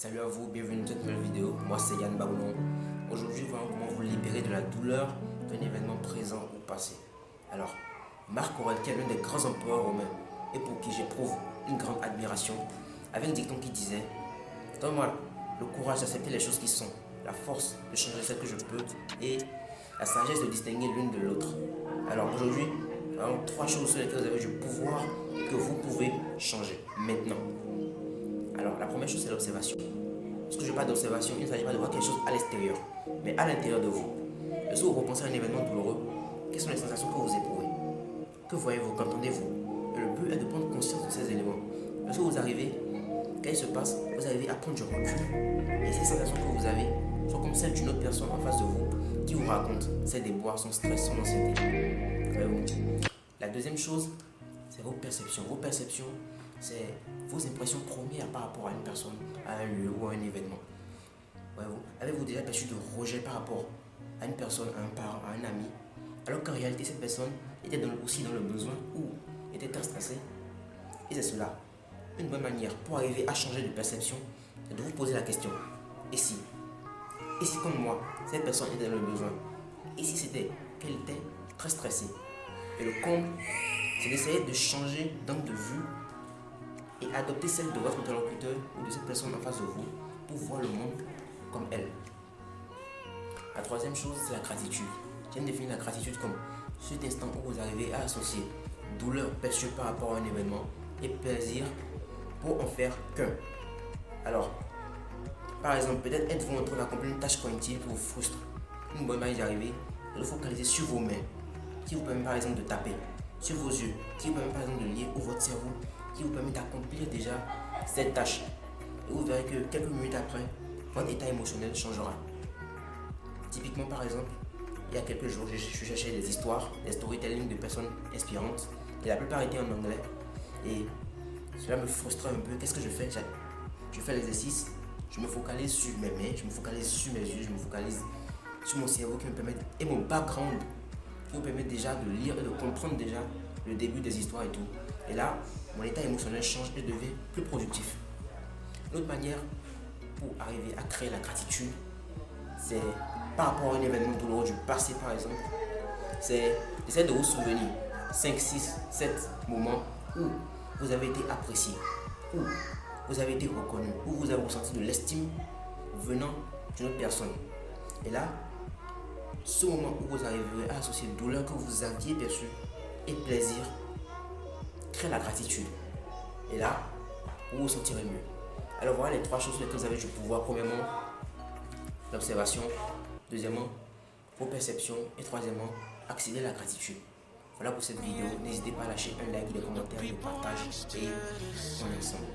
Salut à vous, bienvenue dans cette nouvelle vidéo. Moi c'est Yann Baoulon. Aujourd'hui, voyons comment vous libérer de la douleur d'un événement présent ou passé. Alors, Marc Aurèle, qui est l'un des grands empereurs romains et pour qui j'éprouve une grande admiration, avait un dicton qui disait: donne-moi le courage d'accepter les choses qui sont, la force de changer celles que je peux et la sagesse de distinguer l'une de l'autre. Alors aujourd'hui, voyons trois choses sur lesquelles vous avez du pouvoir et que vous pouvez changer maintenant. Alors, la première chose, c'est l'observation. Lorsque je parle d'observation, il ne s'agit pas de voir quelque chose à l'extérieur, mais à l'intérieur de vous. Lorsque vous repensez à un événement douloureux, quelles sont les sensations que vous éprouvez? Que voyez-vous? Qu'entendez-vous? Et le but est de prendre conscience de ces éléments. Lorsque vous arrivez, quand il se passe, vous arrivez à prendre du recul. Et ces sensations que vous avez sont comme celles d'une autre personne en face de vous qui vous raconte ses déboires, son stress, son anxiété. Voyez-vous? La deuxième chose, c'est vos perceptions. Vos perceptions, c'est vos impressions premières par rapport à une personne, à un lieu ou à un événement. Avez-vous déjà perçu de rejet par rapport à une personne, à un parent, à un ami, alors qu'en réalité cette personne était aussi dans le besoin ou était très stressée? Et c'est cela. Une bonne manière pour arriver à changer de perception, c'est de vous poser la question: et si? Et si comme moi, cette personne était dans le besoin? Et si c'était qu'elle était très stressée? Et le comble, c'est d'essayer de changer d'angle de vue et adopter celle de votre interlocuteur ou de cette personne en face de vous pour voir le monde comme elle. La troisième chose, c'est la gratitude. J'aime définir la gratitude comme cet instant où vous arrivez à associer douleur perçue par rapport à un événement et plaisir pour en faire qu'un. Alors, par exemple, peut-être êtes-vous en train d'accomplir une tâche cognitive qui vous frustre. Une bonne manière d'y arriver, c'est de focaliser sur vos mains, qui vous permet par exemple de taper, sur vos yeux, qui vous permet par exemple de lire, ou votre cerveau, qui vous permet d'accomplir déjà cette tâche. Et vous verrez que quelques minutes après, votre état émotionnel changera. Typiquement, par exemple, il y a quelques jours, je cherchais des histoires, des storytelling de personnes inspirantes, et la plupart étaient en anglais. Et cela me frustrait un peu. Qu'est-ce que je fais? Je fais l'exercice, je me focalise sur mes mains, je me focalise sur mes yeux, je me focalise sur mon cerveau qui me permet, et mon background, qui me permet déjà de lire et de comprendre déjà le début des histoires et tout. Et là, mon état émotionnel change et devient plus productif. Une autre manière pour arriver à créer la gratitude, c'est par rapport à un événement douloureux du passé par exemple, c'est d'essayer de vous souvenir 5, 6, 7 moments où vous avez été apprécié, où vous avez été reconnu, où vous avez ressenti de l'estime venant d'une autre personne. Et là, ce moment où vous arriverez à associer douleur que vous aviez perçue et plaisir, crée la gratitude. Et là, vous vous sentirez mieux. Alors voilà les trois choses sur lesquelles vous avez du pouvoir. Premièrement, l'observation. Deuxièmement, vos perceptions. Et troisièmement, accéder à la gratitude. Voilà pour cette vidéo. N'hésitez pas à lâcher un like, des commentaires, des partages et on est ensemble.